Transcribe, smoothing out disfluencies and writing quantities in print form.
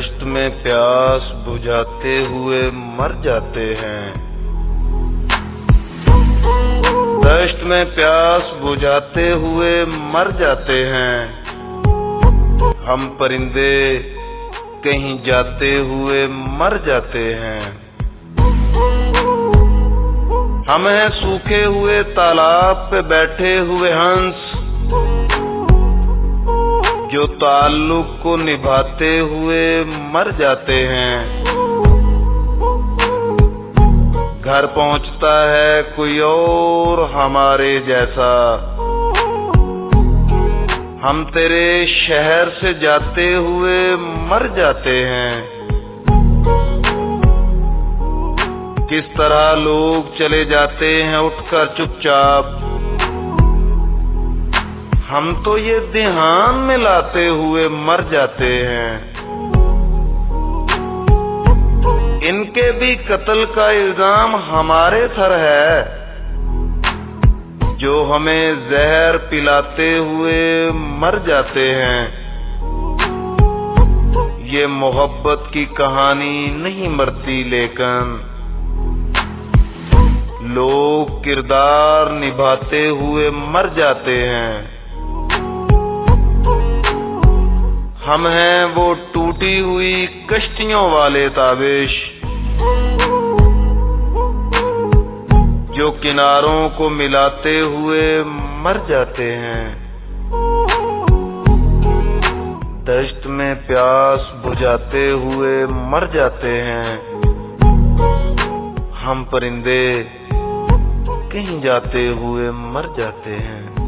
दश्त में प्यास बुझाते हुए मर जाते हैं। दश्त में प्यास बुझाते हुए मर जाते हैं। हम परिंदे कहीं जाते हुए मर जाते हैं। हम हैं सूखे हुए तालाब पे बैठे हुए हंस, जो ताल्लुक को निभाते हुए मर जाते हैं। घर पहुंचता है कोई और हमारे जैसा, हम तेरे शहर से जाते हुए मर जाते हैं। किस तरह लोग चले जाते हैं उठकर चुपचाप, हम तो ये ध्यान में लाते हुए मर जाते हैं। इनके भी कत्ल का इल्जाम हमारे सर है, जो हमें जहर पिलाते हुए मर जाते हैं। ये मोहब्बत की कहानी नहीं मरती, लेकिन लोग किरदार निभाते हुए मर जाते हैं। हम हैं वो टूटी हुई कश्तियों वाले ताबिश, जो किनारों को मिलाते हुए मर जाते हैं। दश्त में प्यास बुझाते हुए मर जाते हैं। हम परिंदे कहीं जाते हुए मर जाते हैं।